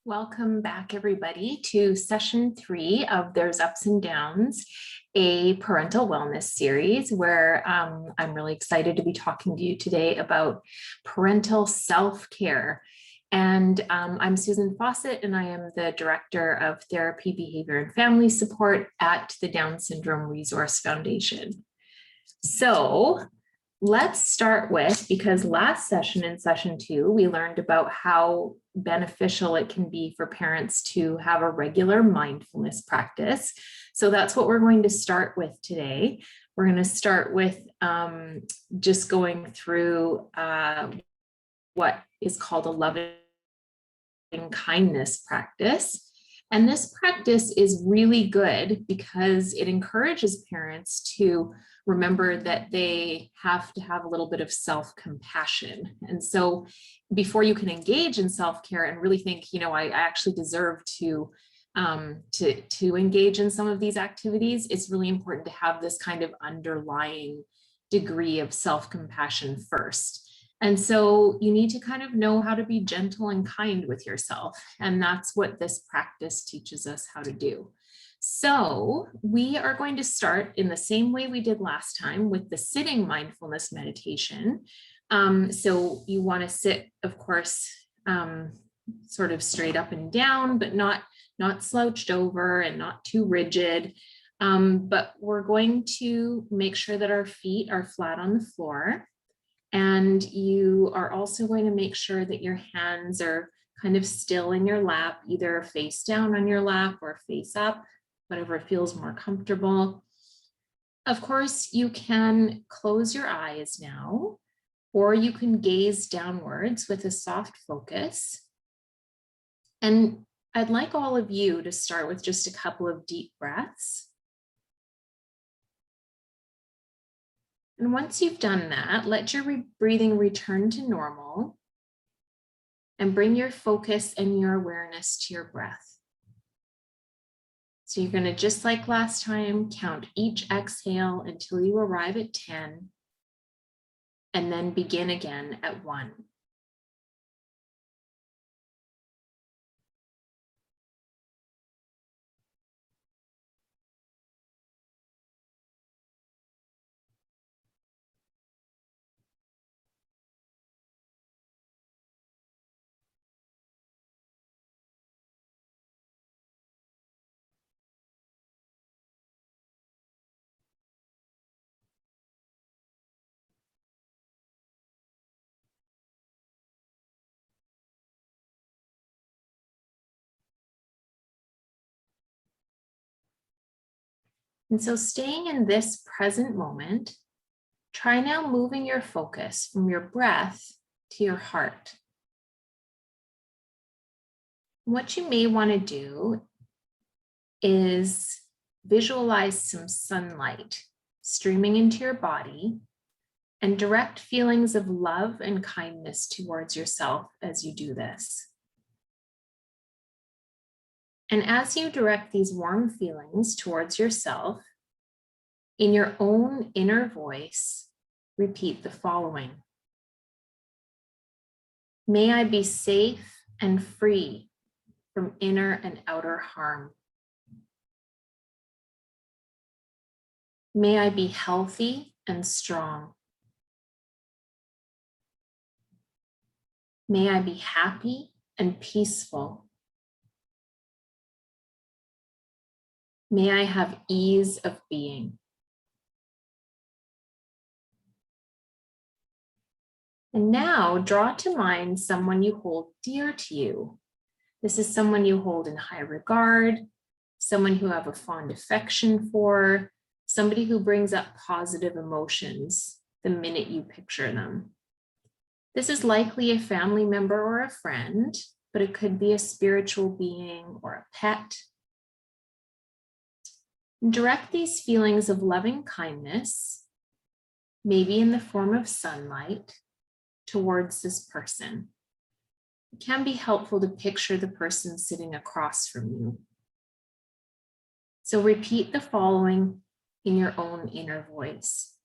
Welcome back, everybody, to session 3 of There's Ups and Downs, a parental wellness series where I'm really excited to be talking to you today about parental self-care. And I'm Susan Fawcett, and I am the Director of Therapy, Behavior, and Family Support at the Down Syndrome Resource Foundation. So let's start with, because last session in session 2, we learned about how beneficial it can be for parents to have a regular mindfulness practice. So that's what we're going to start with today. We're going to start with just going through what is called a loving kindness practice. And this practice is really good because it encourages parents to remember that they have to have a little bit of self-compassion. And so before you can engage in self-care and really think, I actually deserve to engage in some of these activities, it's really important to have this kind of underlying degree of self-compassion first. And so you need to kind of know how to be gentle and kind with yourself. And that's what this practice teaches us how to do. So we are going to start in the same way we did last time with the sitting mindfulness meditation. So you want to sit, of course, sort of straight up and down, but not slouched over and not too rigid. But we're going to make sure that our feet are flat on the floor. And you are also going to make sure that your hands are kind of still in your lap, either face down on your lap or face up, whatever feels more comfortable. Of course, you can close your eyes now, or you can gaze downwards with a soft focus. And I'd like all of you to start with just a couple of deep breaths. And once you've done that, let your breathing return to normal and bring your focus and your awareness to your breath. So you're going to, just like last time, count each exhale until you arrive at 10, and then begin again at 1. And so staying in this present moment, try now moving your focus from your breath to your heart. What you may want to do is visualize some sunlight streaming into your body and direct feelings of love and kindness towards yourself as you do this. And as you direct these warm feelings towards yourself, in your own inner voice, repeat the following. May I be safe and free from inner and outer harm. May I be healthy and strong. May I be happy and peaceful. May I have ease of being. And now draw to mind someone you hold dear to you. This is someone you hold in high regard, someone who have a fond affection for, somebody who brings up positive emotions the minute you picture them. This is likely a family member or a friend, but it could be a spiritual being or a pet. Direct these feelings of loving kindness, maybe in the form of sunlight, towards this person. It can be helpful to picture the person sitting across from you. So repeat the following in your own inner voice.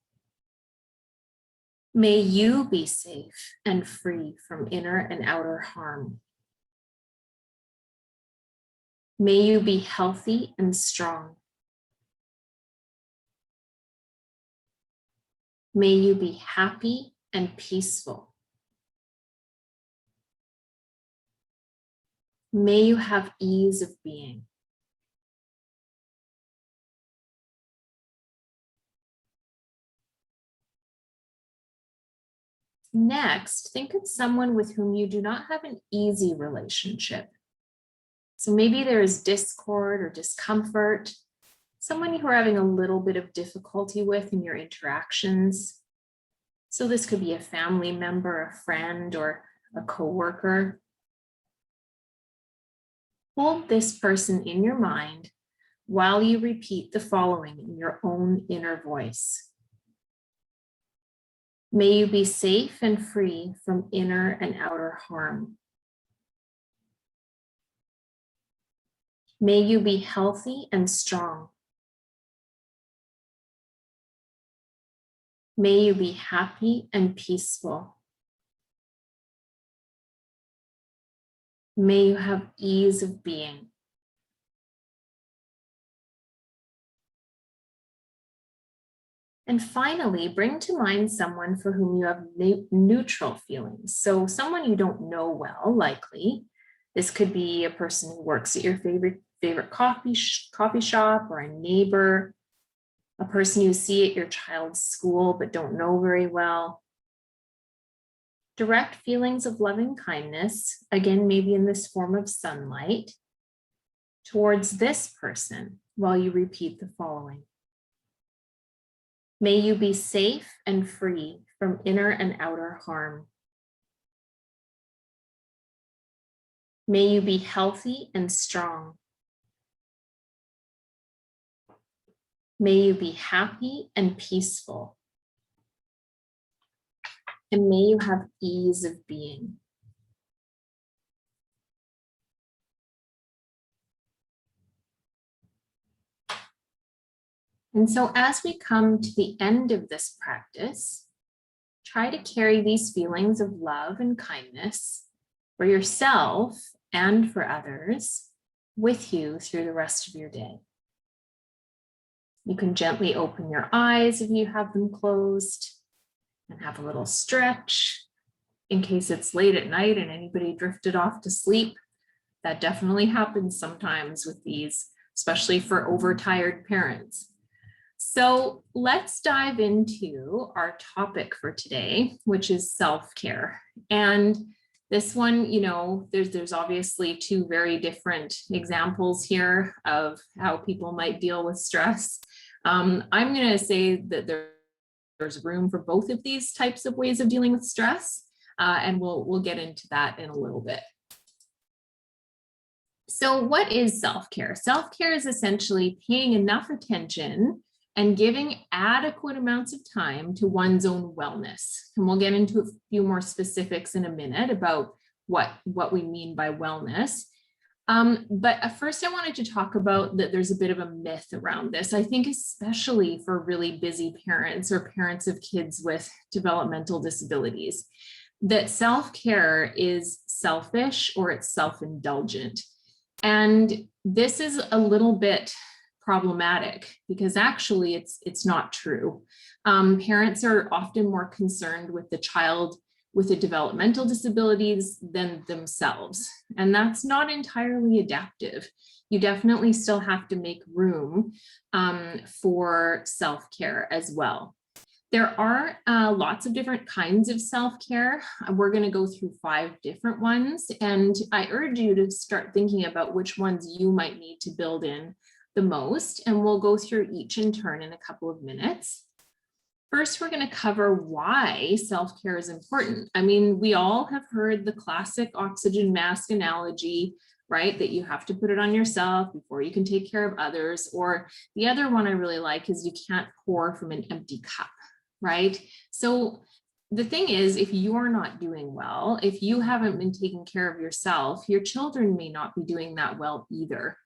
May you be safe and free from inner and outer harm. May you be healthy and strong. May you be happy and peaceful. May you have ease of being. Next, think of someone with whom you do not have an easy relationship. So maybe there is discord or discomfort, someone you are having a little bit of difficulty with in your interactions. So this could be a family member, a friend, or a coworker. Hold this person in your mind while you repeat the following in your own inner voice. May you be safe and free from inner and outer harm. May you be healthy and strong. May you be happy and peaceful. May you have ease of being. And finally, bring to mind someone for whom you have neutral feelings. So someone you don't know well, likely. This could be a person who works at your favorite coffee shop, or a neighbor, a person you see at your child's school but don't know very well. Direct feelings of loving kindness, again, maybe in this form of sunlight, towards this person while you repeat the following. May you be safe and free from inner and outer harm. May you be healthy and strong. May you be happy and peaceful. And may you have ease of being. And so as we come to the end of this practice, try to carry these feelings of love and kindness for yourself and for others with you through the rest of your day. You can gently open your eyes if you have them closed and have a little stretch in case it's late at night and anybody drifted off to sleep. That definitely happens sometimes with these, especially for overtired parents. So let's dive into our topic for today, which is self-care. And this one, there's obviously two very different examples here of how people might deal with stress. I'm going to say that there's room for both of these types of ways of dealing with stress, and we'll get into that in a little bit. So what is self-care? Self-care is essentially paying enough attention and giving adequate amounts of time to one's own wellness. And we'll get into a few more specifics in a minute about what we mean by wellness. But first I wanted to talk about that there's a bit of a myth around this. I think especially for really busy parents or parents of kids with developmental disabilities, that self-care is selfish or it's self-indulgent. And this is a little bit problematic because actually it's not true. Parents are often more concerned with the child with the developmental disabilities than themselves. And that's not entirely adaptive. You definitely still have to make room for self-care as well. There are lots of different kinds of self-care. We're going to go through 5 different ones, and I urge you to start thinking about which ones you might need to build in the most, and we'll go through each in turn in a couple of minutes. First, we're going to cover why self-care is important. I mean, we all have heard the classic oxygen mask analogy, right? That you have to put it on yourself before you can take care of others. Or the other one I really like is you can't pour from an empty cup, right? So the thing is, if you're not doing well, if you haven't been taking care of yourself, your children may not be doing that well either.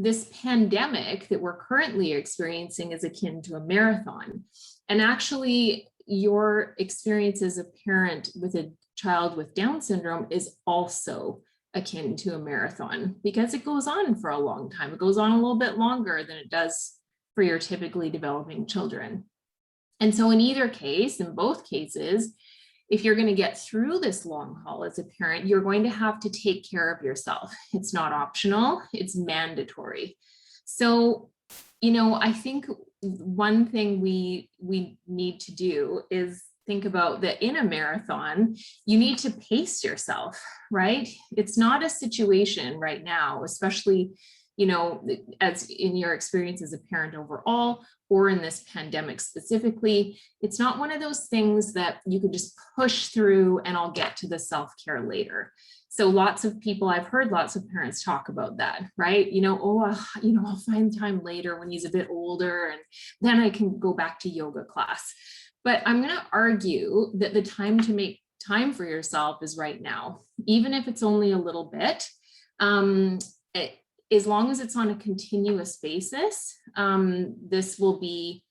This pandemic that we're currently experiencing is akin to a marathon. And actually, your experience as a parent with a child with Down syndrome is also akin to a marathon because it goes on for a long time. It goes on a little bit longer than it does for your typically developing children. And so in either case, in both cases, if you're going to get through this long haul as a parent, you're going to have to take care of yourself. It's not optional, it's mandatory. So, I think one thing we need to do is think about that in a marathon, you need to pace yourself, right? It's not a situation right now, especially, as in your experience as a parent overall, or in this pandemic specifically, it's not one of those things that you could just push through and I'll get to the self-care later. So I've heard lots of parents talk about that, right? I'll find time later when he's a bit older and then I can go back to yoga class. But I'm going to argue that the time to make time for yourself is right now, even if it's only a little bit. As long as it's on a continuous basis, this will be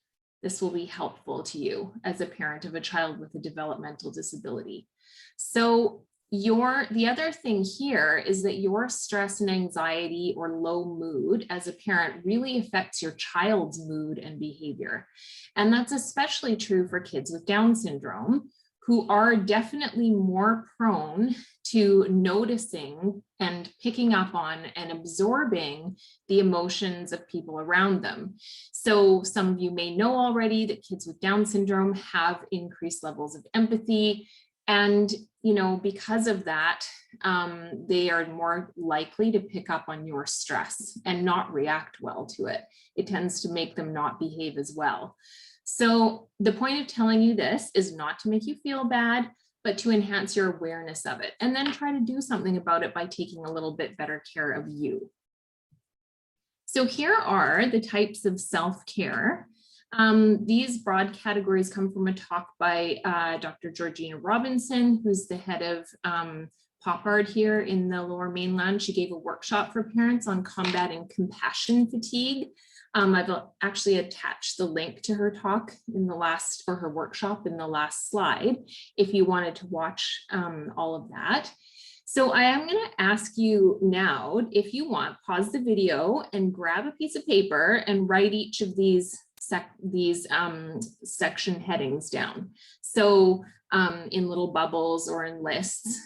helpful to you as a parent of a child with a developmental disability. So the other thing here is that your stress and anxiety or low mood as a parent really affects your child's mood and behavior. And that's especially true for kids with Down syndrome, who are definitely more prone to noticing and picking up on and absorbing the emotions of people around them. So some of you may know already that kids with Down syndrome have increased levels of empathy. And, because of that, they are more likely to pick up on your stress and not react well to it. It tends to make them not behave as well. So the point of telling you this is not to make you feel bad, but to enhance your awareness of it, and then try to do something about it by taking a little bit better care of you. So here are the types of self-care. These broad categories come from a talk by Dr. Georgina Robinson, who's the head of PopArt here in the Lower Mainland. She gave a workshop for parents on combating compassion fatigue. I've actually attached the link to her talk her workshop in the last slide, if you wanted to watch all of that. So I am going to ask you now, if you want, pause the video and grab a piece of paper and write each of these section headings down. So in little bubbles or in lists,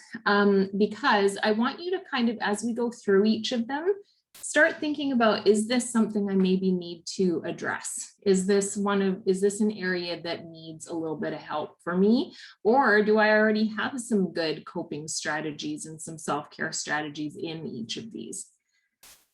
because I want you to kind of, as we go through each of them, start thinking about, is this something I maybe need to address? Is this an area that needs a little bit of help for me? Or do I already have some good coping strategies and some self-care strategies in each of these?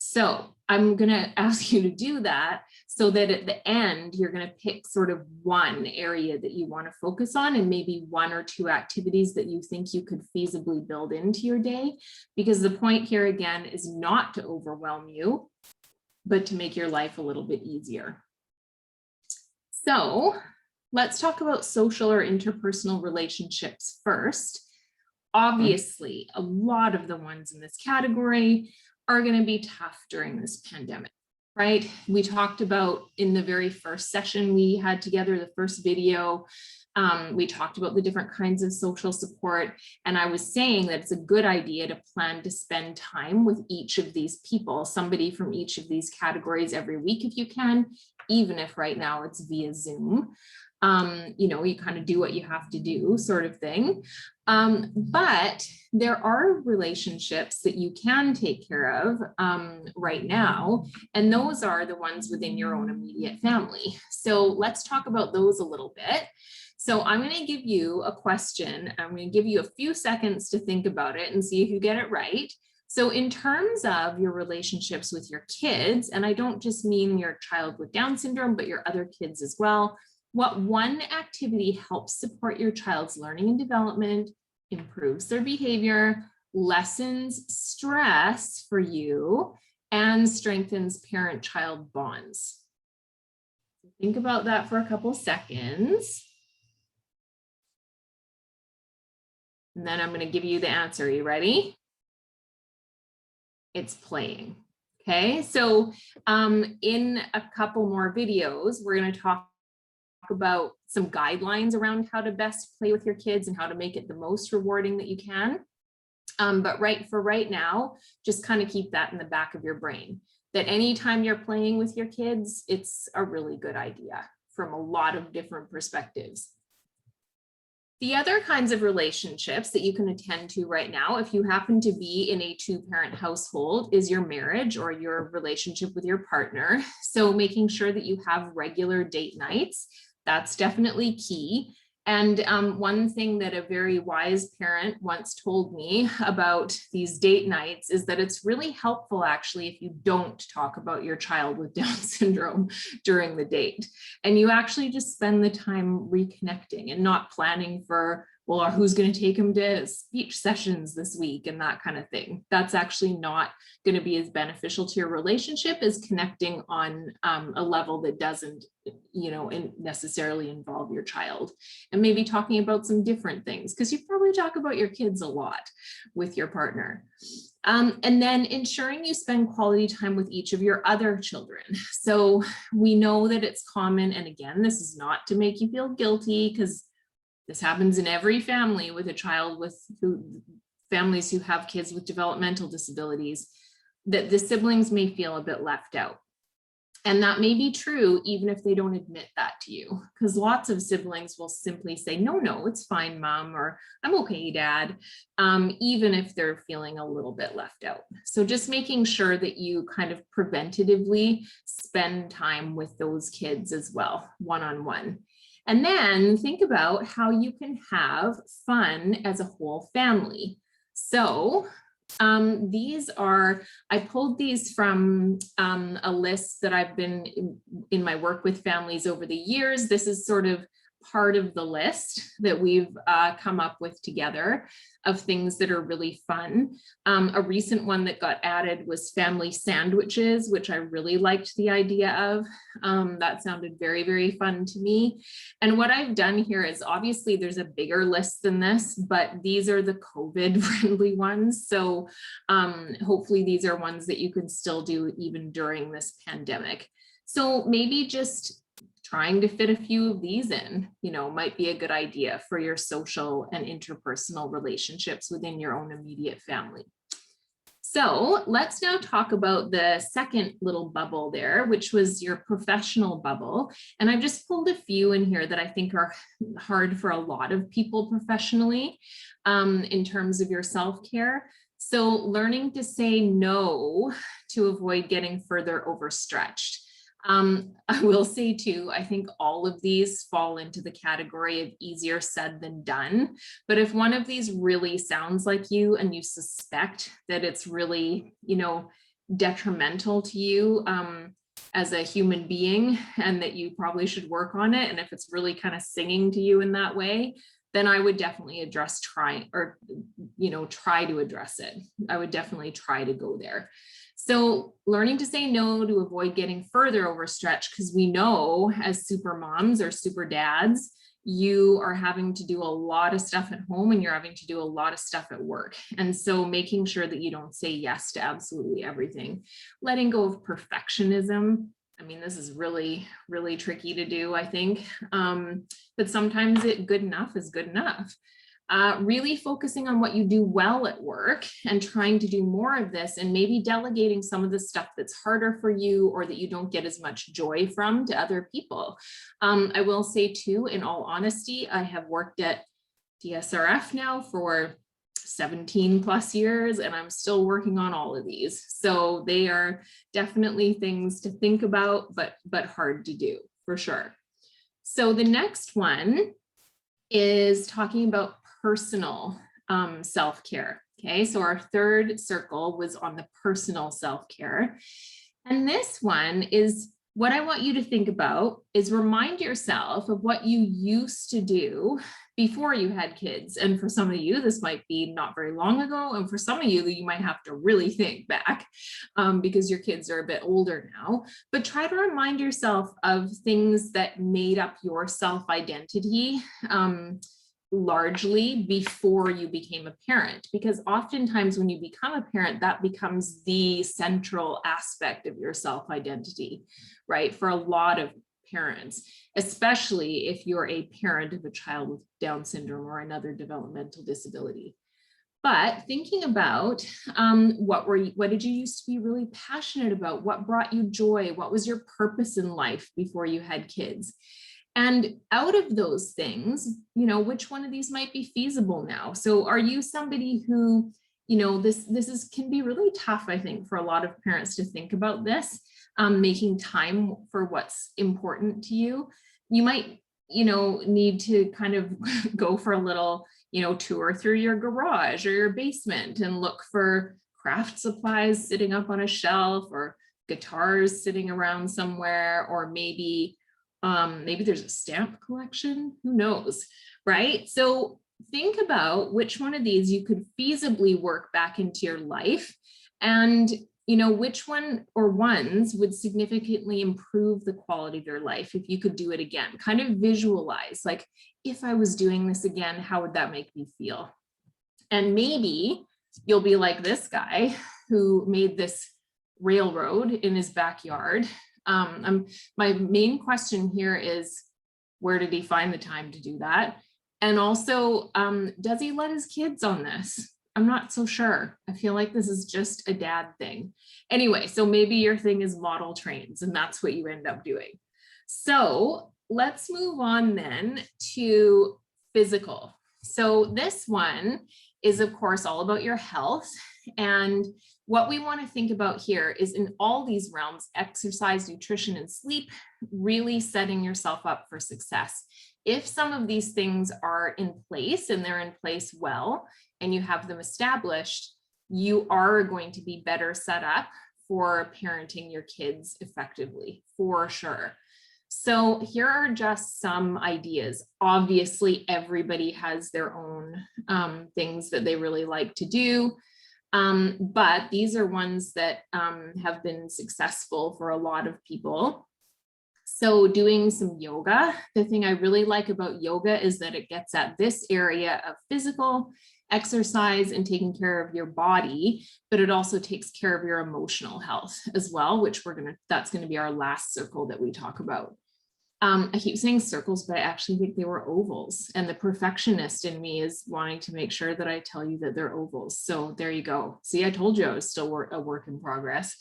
So I'm going to ask you to do that so that at the end, you're going to pick sort of one area that you want to focus on and maybe one or two activities that you think you could feasibly build into your day. Because the point here again is not to overwhelm you, but to make your life a little bit easier. So let's talk about social or interpersonal relationships first. Obviously, a lot of the ones in this category are going to be tough during this pandemic, right? We talked about in the very first session we had together, the first video, we talked about the different kinds of social support. And I was saying that it's a good idea to plan to spend time with each of these people, somebody from each of these categories every week if you can, even if right now it's via Zoom. You kind of do what you have to do sort of thing. But there are relationships that you can take care of right now, and those are the ones within your own immediate family. So let's talk about those a little bit. So I'm going to give you a question. I'm going to give you a few seconds to think about it and see if you get it right. So in terms of your relationships with your kids, and I don't just mean your child with Down syndrome, but your other kids as well, what one activity helps support your child's learning and development, improves their behavior, lessens stress for you, and strengthens parent-child bonds? Think about that for a couple seconds. And then I'm going to give you the answer. Are you ready? It's playing. Okay, so in a couple more videos, we're going to talk about some guidelines around how to best play with your kids and how to make it the most rewarding that you can. But right now, just kind of keep that in the back of your brain, that anytime you're playing with your kids, it's a really good idea from a lot of different perspectives. The other kinds of relationships that you can attend to right now, if you happen to be in a two-parent household, is your marriage or your relationship with your partner. So making sure that you have regular date nights, that's definitely key. And one thing that a very wise parent once told me about these date nights is that it's really helpful, actually, if you don't talk about your child with Down syndrome during the date, and you actually just spend the time reconnecting and not planning for, well, who's going to take him to speech sessions this week and that kind of thing. That's actually not going to be as beneficial to your relationship as connecting on a level that doesn't, necessarily involve your child, and maybe talking about some different things, because you probably talk about your kids a lot with your partner. And then ensuring you spend quality time with each of your other children. So we know that it's common, and again, this is not to make you feel guilty, because this happens in every family with a child with families who have kids with developmental disabilities, that the siblings may feel a bit left out. And that may be true even if they don't admit that to you, because lots of siblings will simply say, no, it's fine, mom, or I'm okay, dad, even if they're feeling a little bit left out. So just making sure that you kind of preventatively spend time with those kids as well, one-on-one. And then think about how you can have fun as a whole family. So I pulled these from a list that I've been in my work with families over the years. This is sort of part of the list that we've come up with together of things that are really fun. A recent one that got added was family sandwiches, which I really liked the idea of. That sounded very, very fun to me. And what I've done here is, obviously there's a bigger list than this, but these are the COVID friendly ones. So hopefully these are ones that you can still do even during this pandemic. So maybe just trying to fit a few of these in, might be a good idea for your social and interpersonal relationships within your own immediate family. So let's now talk about the second little bubble there, which was your professional bubble. And I've just pulled a few in here that I think are hard for a lot of people professionally in terms of your self-care. So learning to say no to avoid getting further overstretched. I will say too, I think all of these fall into the category of easier said than done. But if one of these really sounds like you and you suspect that it's really, detrimental to you as a human being, and that you probably should work on it, and if it's really kind of singing to you in that way, then I would definitely try to address it. I would definitely try to go there. So learning to say no to avoid getting further overstretched, because we know as super moms or super dads, you are having to do a lot of stuff at home and you're having to do a lot of stuff at work. And so making sure that you don't say yes to absolutely everything. Letting go of perfectionism. I mean, this is really, really tricky to do, I think. But sometimes good enough is good enough. Really focusing on what you do well at work and trying to do more of this, and maybe delegating some of the stuff that's harder for you or that you don't get as much joy from to other people. I will say too, in all honesty, I have worked at DSRF now for 17 plus years, and I'm still working on all of these. So they are definitely things to think about, but hard to do for sure. So the next one is talking about personal self-care. Okay, so our third circle was on the personal self-care. And this one is what I want you to think about is remind yourself of what you used to do before you had kids. And for some of you, this might be not very long ago. And for some of you, you might have to really think back because your kids are a bit older now. But try to remind yourself of things that made up your self-identity largely before you became a parent, because oftentimes when you become a parent, that becomes the central aspect of your self-identity, right? For a lot of parents, especially if you're a parent of a child with Down syndrome or another developmental disability. But thinking about what did you used to be really passionate about? What brought you joy? What was your purpose in life before you had kids? And out of those things, which one of these might be feasible now? So are you somebody who, this can be really tough, I think, for a lot of parents to think about this, making time for what's important to you. You might, need to kind of go for a little, tour through your garage or your basement and look for craft supplies sitting up on a shelf, or guitars sitting around somewhere, or maybe there's a stamp collection, who knows, right? So think about which one of these you could feasibly work back into your life, and which one or ones would significantly improve the quality of your life if you could do it again. Kind of visualize, like, if I was doing this again, how would that make me feel? And maybe you'll be like this guy who made this railroad in his backyard. My main question here is, where did he find the time to do that? And also, does he let his kids on this? I'm not so sure. I feel like this is just a dad thing. Anyway, so maybe your thing is model trains and that's what you end up doing. So let's move on then to physical. So this one is, of course, all about your health. And what we want to think about here is, in all these realms, exercise, nutrition, and sleep, really setting yourself up for success. If some of these things are in place, and they're in place well, and you have them established, you are going to be better set up for parenting your kids effectively, for sure. So here are just some ideas. Obviously, everybody has their own things that they really like to do. But these are ones that have been successful for a lot of people. So doing some yoga. The thing I really like about yoga is that it gets at this area of physical exercise and taking care of your body, but it also takes care of your emotional health as well, which that's going to be our last circle that we talk about. I keep saying circles, but I actually think they were ovals, and the perfectionist in me is wanting to make sure that I tell you that they're ovals. So there you go. See, I told you I was still a work in progress.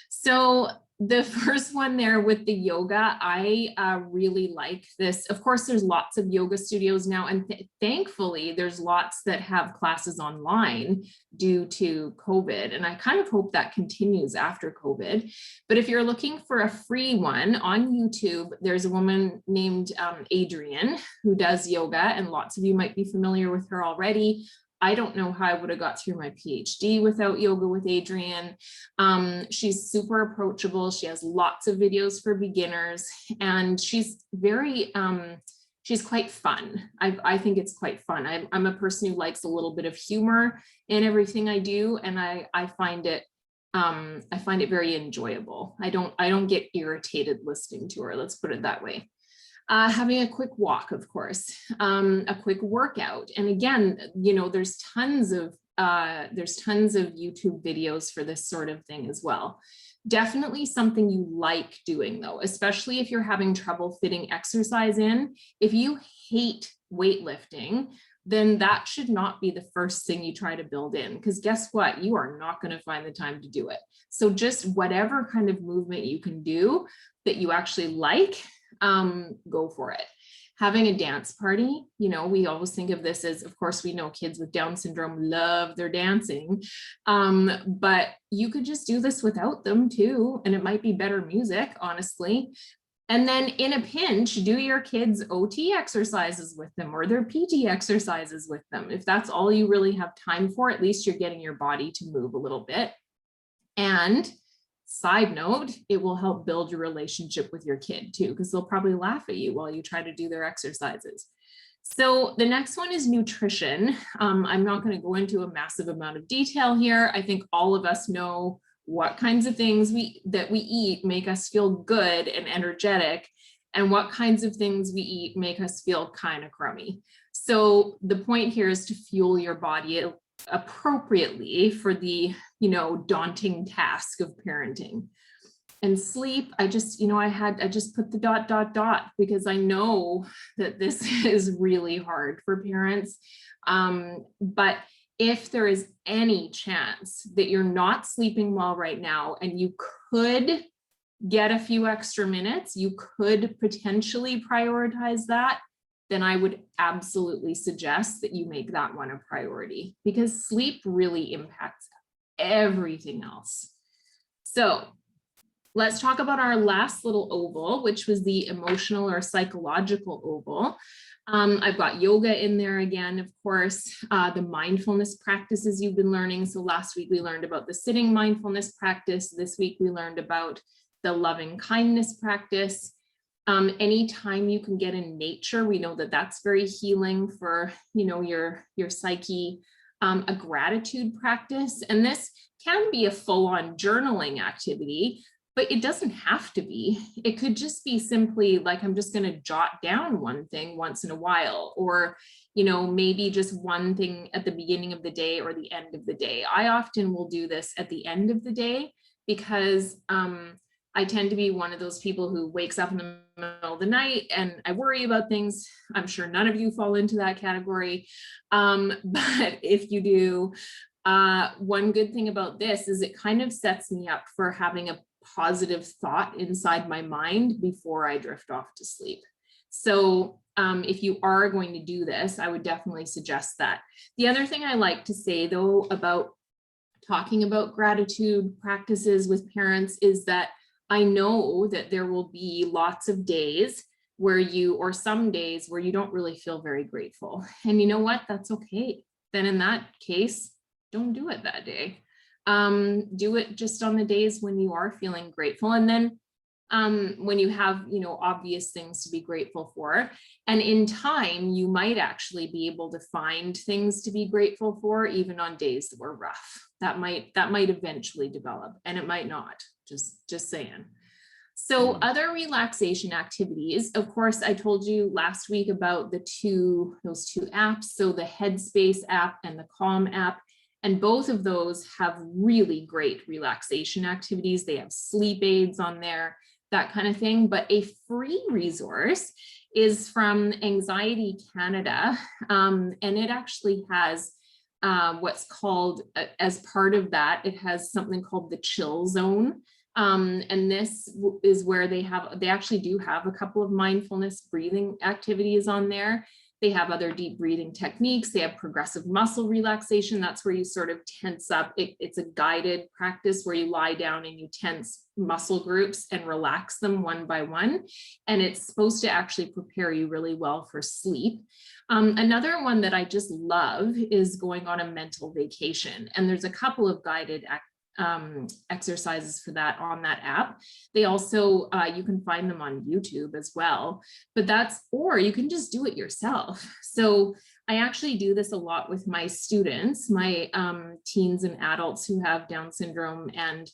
So the first one there with the yoga, I really like this. Of course, there's lots of yoga studios now, and thankfully there's lots that have classes online due to COVID. And I kind of hope that continues after COVID. But if you're looking for a free one on YouTube, there's a woman named Adrienne who does yoga, and lots of you might be familiar with her already. I don't know how I would have got through my PhD without yoga with Adrienne. She's super approachable. She has lots of videos for beginners, and she's she's quite fun. I think it's quite fun. I'm a person who likes a little bit of humor in everything I do, and I find it very enjoyable. I don't get irritated listening to her. Let's put it that way. Having a quick walk, of course, a quick workout. And again, there's tons of YouTube videos for this sort of thing as well. Definitely something you like doing, though, especially if you're having trouble fitting exercise in. If you hate weightlifting, then that should not be the first thing you try to build in, because guess what? You are not going to find the time to do it. So just whatever kind of movement you can do that you actually like, go for it. Having a dance party, we always think of this as, of course, we know kids with Down syndrome love their dancing, but you could just do this without them too, and it might be better music, honestly. And then in a pinch, do your kids' OT exercises with them, or their PT exercises with them. If that's all you really have time for, at least you're getting your body to move a little bit. And side note, it will help build your relationship with your kid too, because they'll probably laugh at you while you try to do their exercises. So the next one is nutrition. I'm not going to go into a massive amount of detail here. I think all of us know what kinds of things that we eat make us feel good and energetic, and what kinds of things we eat make us feel kind of crummy. So the point here is to fuel your body appropriately for the daunting task of parenting. And sleep, I just put the ... because I know that this is really hard for parents, but if there is any chance that you're not sleeping well right now and you could get a few extra minutes, you could potentially prioritize that, then I would absolutely suggest that you make that one a priority, because sleep really impacts everything else. So let's talk about our last little oval, which was the emotional or psychological oval. I've got yoga in there again, of course, the mindfulness practices you've been learning. So last week we learned about the sitting mindfulness practice. This week we learned about the loving kindness practice. Anytime you can get in nature, we know that that's very healing for, your psyche. A gratitude practice, and this can be a full-on journaling activity, but it doesn't have to be. It could just be simply like, I'm just going to jot down one thing once in a while, or, maybe just one thing at the beginning of the day or the end of the day. I often will do this at the end of the day because I tend to be one of those people who wakes up in the middle of the night and I worry about things. I'm sure none of you fall into that category. But if you do, one good thing about this is it kind of sets me up for having a positive thought inside my mind before I drift off to sleep. So if you are going to do this, I would definitely suggest that. The other thing I like to say though about talking about gratitude practices with parents is that I know that there will be lots of days or some days where you don't really feel very grateful. And you know what? That's okay. Then in that case, don't do it that day. Do it just on the days when you are feeling grateful. And then when you have, obvious things to be grateful for. And in time, you might actually be able to find things to be grateful for, even on days that were rough. That might eventually develop, and it might not. Just saying. So other relaxation activities, of course, I told you last week about those two apps. So the Headspace app and the Calm app, and both of those have really great relaxation activities. They have sleep aids on there, that kind of thing. But a free resource is from Anxiety Canada, and it actually has what's called, as part of that, it has something called the Chill Zone. And this is where they actually do have a couple of mindfulness breathing activities on there. They have other deep breathing techniques. They have progressive muscle relaxation. That's where you sort of tense up. It's a guided practice where you lie down and you tense muscle groups and relax them one by one. And it's supposed to actually prepare you really well for sleep. Another one that I just love is going on a mental vacation. And there's a couple of guided exercises for that on that app. They also, you can find them on YouTube as well, or you can just do it yourself. So I actually do this a lot with my students, my teens and adults who have Down syndrome, and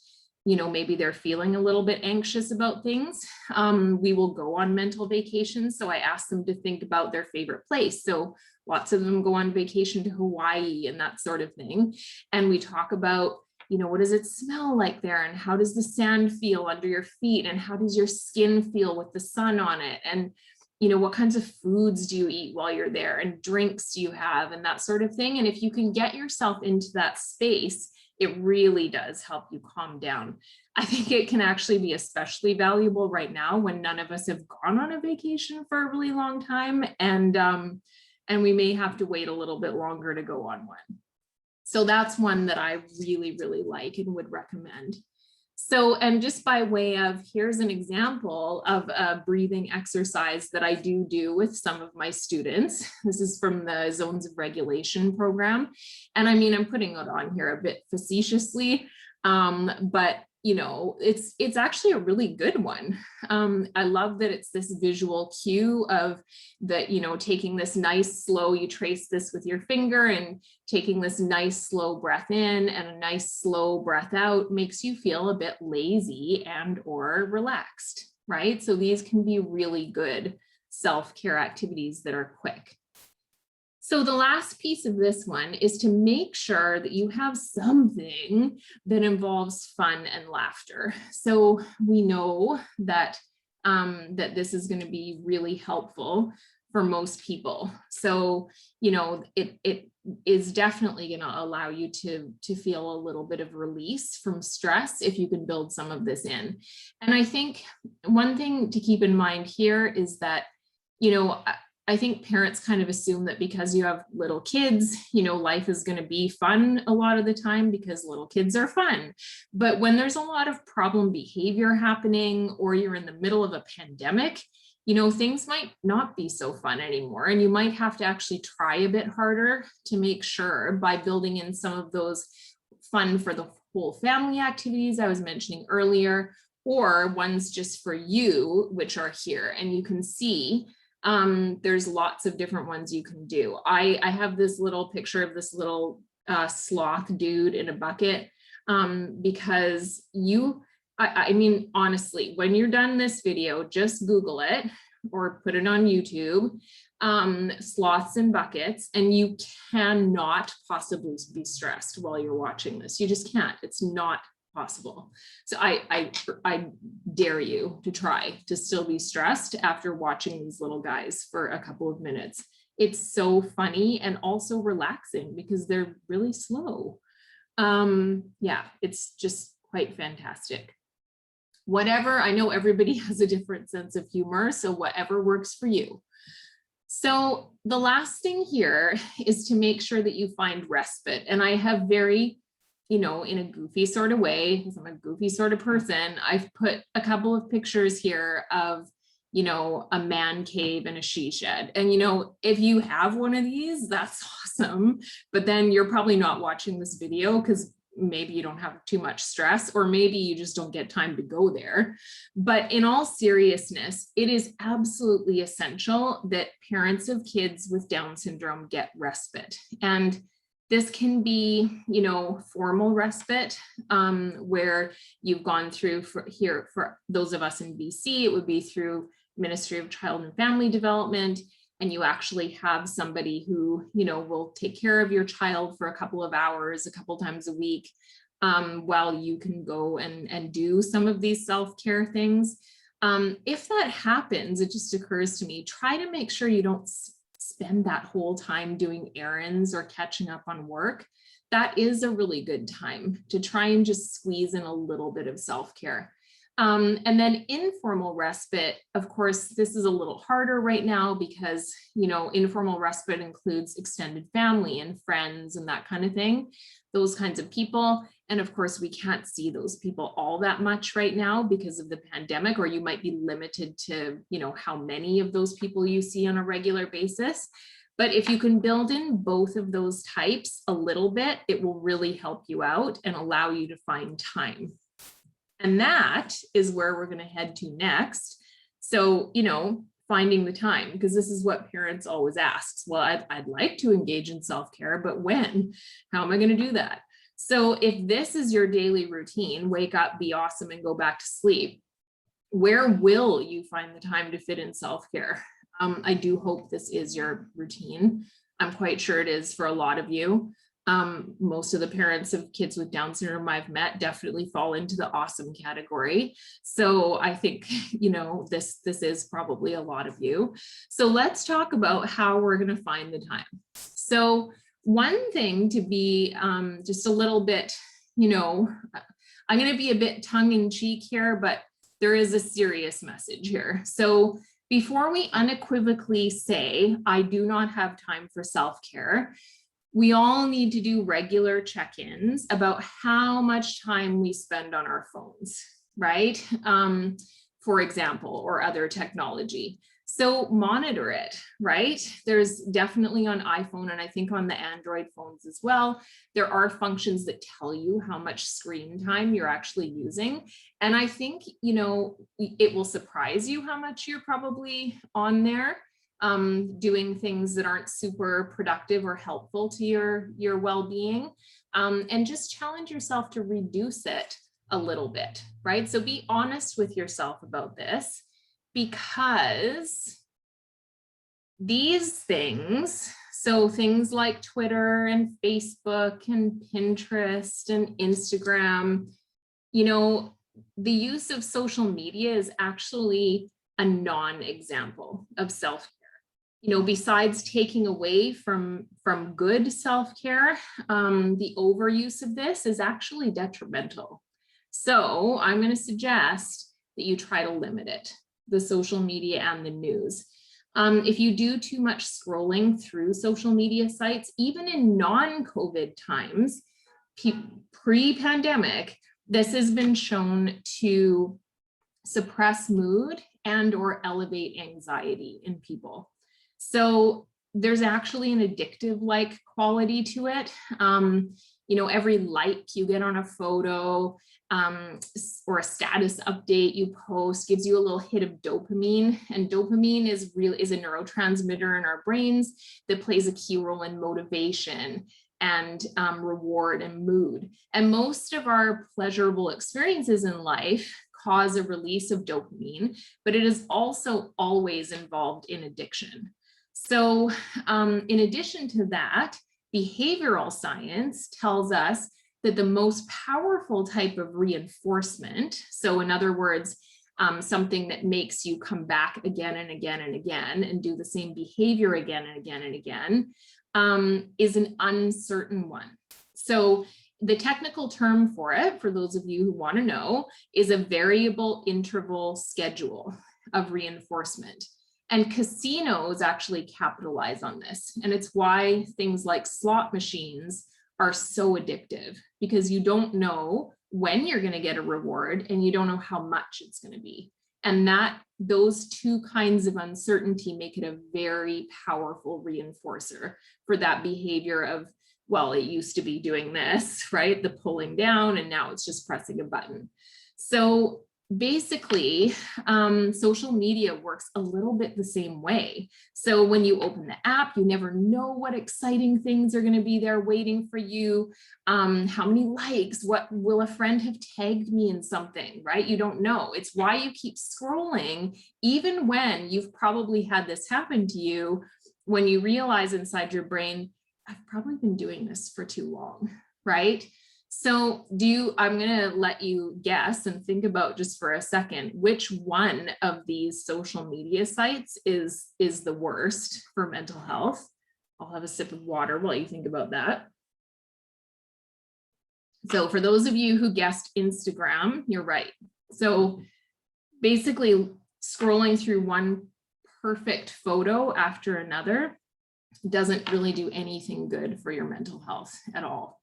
maybe they're feeling a little bit anxious about things. We will go on mental vacations. So I ask them to think about their favorite place. So lots of them go on vacation to Hawaii and that sort of thing. And we talk about, what does it smell like there? And how does the sand feel under your feet? And how does your skin feel with the sun on it? And, what kinds of foods do you eat while you're there? And drinks do you have? And that sort of thing. And if you can get yourself into that space, it really does help you calm down. I think it can actually be especially valuable right now when none of us have gone on a vacation for a really long time. And we may have to wait a little bit longer to go on one. So that's one that I really, really like and would recommend. So, and just by way of, here's an example of a breathing exercise that I do with some of my students. This is from the Zones of Regulation program. And I mean, I'm putting it on here a bit facetiously, but it's actually a really good one. I love that it's this visual cue of taking this nice slow, you trace this with your finger, and taking this nice slow breath in and a nice slow breath out makes you feel a bit lazy and or relaxed, right? So these can be really good self-care activities that are quick. So the last piece of this one is to make sure that you have something that involves fun and laughter. So we know that, that this is going to be really helpful for most people. So, is definitely going to allow you to feel a little bit of release from stress if you can build some of this in. And I think one thing to keep in mind here is that, I think parents kind of assume that because you have little kids, life is going to be fun a lot of the time because little kids are fun. But when there's a lot of problem behavior happening, or you're in the middle of a pandemic, things might not be so fun anymore. And you might have to actually try a bit harder to make sure, by building in some of those fun for the whole family activities I was mentioning earlier, or ones just for you, which are here. And you can see there's lots of different ones you can do. I have this little picture of this little sloth dude in a bucket because I mean, honestly, when you're done this video, just Google it or put it on YouTube, sloths and buckets, and you cannot possibly be stressed while you're watching this. You just can't. It's not possible. So I dare you to try to still be stressed after watching these little guys for a couple of minutes. It's so funny and also relaxing because they're really slow. Yeah, it's just quite fantastic. Whatever, I know everybody has a different sense of humor, so whatever works for you. So the last thing here is to make sure that you find respite. And I have very, in a goofy sort of way, because I'm a goofy sort of person, I've put a couple of pictures here of, a man cave and a she shed. And, if you have one of these, that's awesome. But then you're probably not watching this video because maybe you don't have too much stress, or maybe you just don't get time to go there. But in all seriousness, it is absolutely essential that parents of kids with Down syndrome get respite. And this can be, formal respite, where you've gone through for those of us in BC, it would be through Ministry of Child and Family Development. And you actually have somebody who, will take care of your child for a couple of hours, a couple times a week, while you can go and do some of these self-care things. If that happens, it just occurs to me, try to make sure you don't spend that whole time doing errands or catching up on work. That is a really good time to try and just squeeze in a little bit of self-care. And then informal respite, of course, this is a little harder right now because, informal respite includes extended family and friends and that kind of thing, those kinds of people. And of course, we can't see those people all that much right now because of the pandemic, or you might be limited to, how many of those people you see on a regular basis. But if you can build in both of those types a little bit, it will really help you out and allow you to find time. And that is where we're going to head to next. So, finding the time, because this is what parents always ask. Well, I'd like to engage in self-care, but when? How am I going to do that? So if this is your daily routine, wake up, be awesome, and go back to sleep, where will you find the time to fit in self-care? I do hope this is your routine. I'm quite sure it is for a lot of you. Most of the parents of kids with Down syndrome I've met definitely fall into the awesome category. So I think, this is probably a lot of you. So let's talk about how we're going to find the time. So one thing to be just a little bit, I'm going to be a bit tongue in cheek here, but there is a serious message here. So before we unequivocally say, I do not have time for self-care, we all need to do regular check-ins about how much time we spend on our phones, right? For example, or other technology. So monitor it, right? There's definitely on iPhone, and I think on the Android phones as well, there are functions that tell you how much screen time you're actually using. And I think, it will surprise you how much you're probably on there. Doing things that aren't super productive or helpful to your well-being, and just challenge yourself to reduce it a little bit, right? So be honest with yourself about this, because these things, so things like Twitter and Facebook and Pinterest and Instagram, the use of social media is actually a non-example of self-care. Besides taking away from good self-care, the overuse of this is actually detrimental. So I'm going to suggest that you try to limit it, the social media and the news. If you do too much scrolling through social media sites, even in non-COVID times, pre-pandemic, this has been shown to suppress mood and or elevate anxiety in people. So there's actually an addictive like quality to it. Every like you get on a photo or a status update you post gives you a little hit of dopamine, and dopamine is a neurotransmitter in our brains that plays a key role in motivation and reward and mood. And most of our pleasurable experiences in life cause a release of dopamine, but it is also always involved in addiction. So in addition to that, behavioral science tells us that the most powerful type of reinforcement, so in other words, something that makes you come back again and again and again and do the same behavior again and again and again, is an uncertain one. So the technical term for it, for those of you who want to know, is a variable interval schedule of reinforcement. And casinos actually capitalize on this. And it's why things like slot machines are so addictive, because you don't know when you're going to get a reward and you don't know how much it's going to be. And those two kinds of uncertainty make it a very powerful reinforcer for that behavior of, well, it used to be doing this, right? The pulling down, and now it's just pressing a button. So basically, social media works a little bit the same way. So when you open the app, you never know what exciting things are going to be there waiting for you. How many likes? What will a friend have tagged me in something, right? You don't know. It's why you keep scrolling, even when you've probably had this happen to you, when you realize inside your brain, I've probably been doing this for too long, right? So I'm going to let you guess and think about just for a second, which one of these social media sites is the worst for mental health? I'll have a sip of water while you think about that. So for those of you who guessed Instagram, you're right. So basically scrolling through one perfect photo after another doesn't really do anything good for your mental health at all.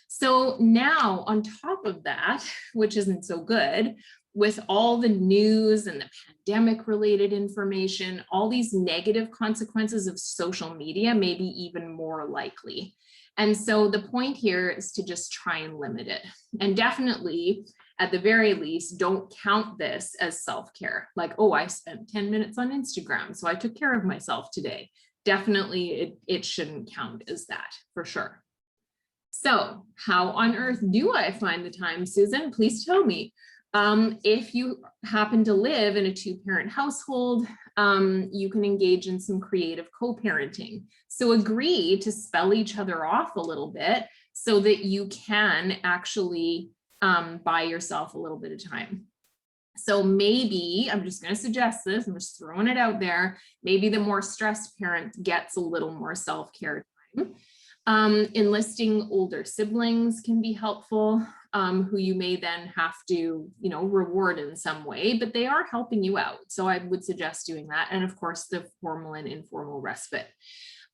So now on top of that, which isn't so good, with all the news and the pandemic related information, all these negative consequences of social media may be even more likely. And so the point here is to just try and limit it. And definitely, at the very least, don't count this as self-care. Like, oh, I spent 10 minutes on Instagram, so I took care of myself today. Definitely, it shouldn't count as that, for sure. So how on earth do I find the time, Susan? Please tell me. If you happen to live in a two-parent household, you can engage in some creative co-parenting. So agree to spell each other off a little bit so that you can actually buy yourself a little bit of time. So maybe, I'm just going to suggest this, I'm just throwing it out there, maybe the more stressed parent gets a little more self-care time. Enlisting older siblings can be helpful, who you may then have to, reward in some way, but they are helping you out. So I would suggest doing that. And of course, the formal and informal respite.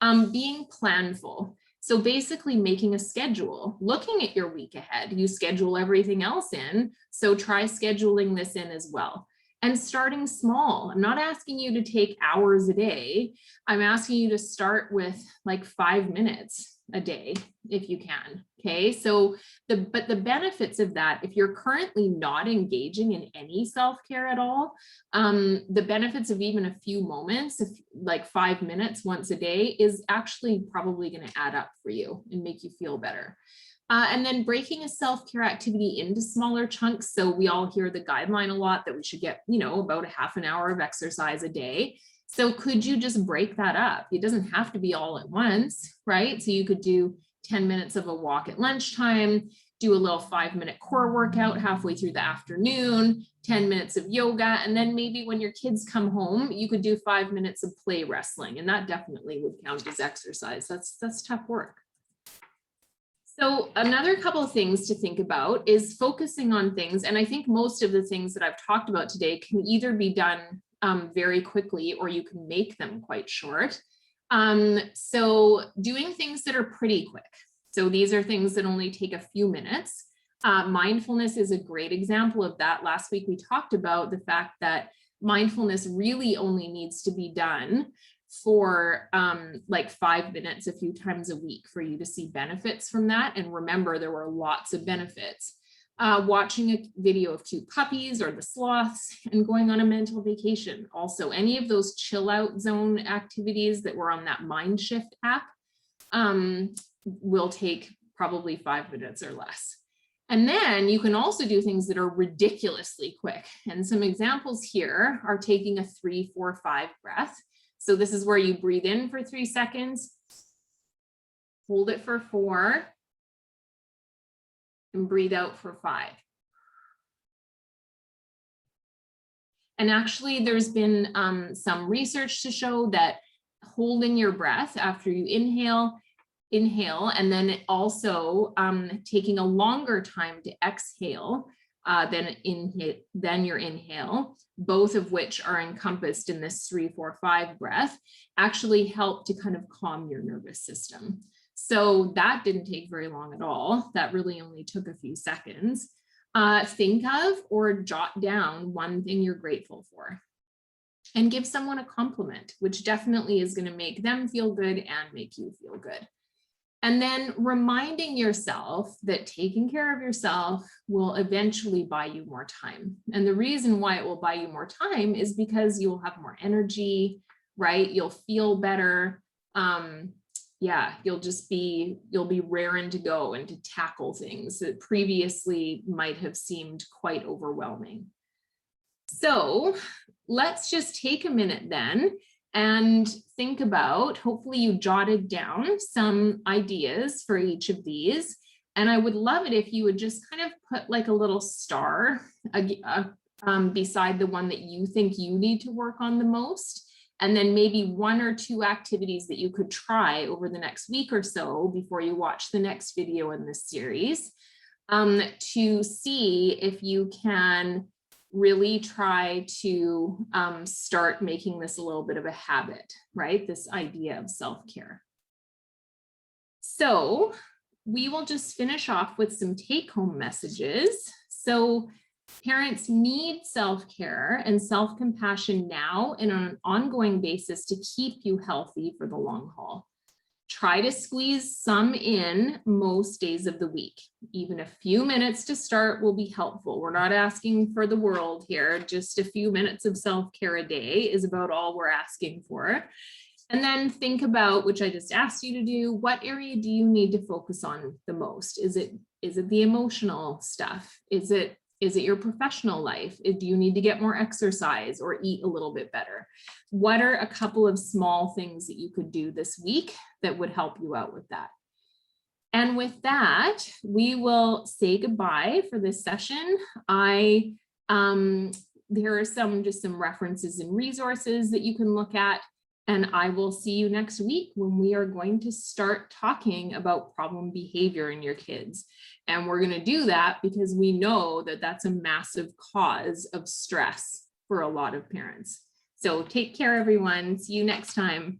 Being planful. So basically making a schedule, looking at your week ahead, you schedule everything else in. So try scheduling this in as well. And starting small. I'm not asking you to take hours a day. I'm asking you to start with like 5 minutes a day if you can. Okay, so but the benefits of that, if you're currently not engaging in any self-care at all, the benefits of even a few moments, like 5 minutes once a day, is actually probably going to add up for you and make you feel better. And then breaking a self-care activity into smaller chunks. So we all hear the guideline a lot that we should get, about a half an hour of exercise a day. So could you just break that up? It doesn't have to be all at once, right? So you could do 10 minutes of a walk at lunchtime, do a little 5-minute core workout halfway through the afternoon, 10 minutes of yoga, and then maybe when your kids come home, you could do 5 minutes of play wrestling, and that definitely would count as exercise. That's tough work. So another couple of things to think about is focusing on things, and I think most of the things that I've talked about today can either be done very quickly, or you can make them quite short. So doing things that are pretty quick. So these are things that only take a few minutes. Mindfulness is a great example of that. Last week, we talked about the fact that mindfulness really only needs to be done for like 5 minutes a few times a week for you to see benefits from that. And remember, there were lots of benefits. Watching a video of cute puppies or the sloths, and going on a mental vacation. Also, any of those chill out zone activities that were on that Mind Shift app will take probably 5 minutes or less. And then you can also do things that are ridiculously quick. And some examples here are taking a 3-4-5 breath. So this is where you breathe in for 3 seconds, hold it for 4, and breathe out for 5. And actually, there's been some research to show that holding your breath after you inhale, and then also taking a longer time to exhale than your inhale, both of which are encompassed in this 3-4-5 breath, actually help to kind of calm your nervous system. So that didn't take very long at all. That really only took a few seconds. Think of or jot down one thing you're grateful for, and give someone a compliment, which definitely is going to make them feel good and make you feel good. And then reminding yourself that taking care of yourself will eventually buy you more time. And the reason why it will buy you more time is because you'll have more energy, right? You'll feel better. Yeah, you'll be raring to go and to tackle things that previously might have seemed quite overwhelming. So let's just take a minute then and think about, hopefully you jotted down some ideas for each of these. And I would love it if you would just kind of put like a little star beside the one that you think you need to work on the most. And then maybe 1 or 2 activities that you could try over the next week or so before you watch the next video in this series, to see if you can really try to start making this a little bit of a habit, right? This idea of self-care. So we will just finish off with some take-home messages. So parents need self-care and self-compassion now and on an ongoing basis to keep you healthy for the long haul. Try to squeeze some in most days of the week. Even a few minutes to start will be helpful. We're not asking for the world here. Just a few minutes of self-care a day is about all we're asking for. And then think about, which I just asked you to do, what area do you need to focus on the most? Is it the emotional stuff? Is it your professional life? Do you need to get more exercise or eat a little bit better? What are a couple of small things that you could do this week that would help you out with that? And with that, we will say goodbye for this session. There are some references and resources that you can look at. And I will see you next week when we are going to start talking about problem behavior in your kids. And we're going to do that because we know that that's a massive cause of stress for a lot of parents. So take care, everyone. See you next time.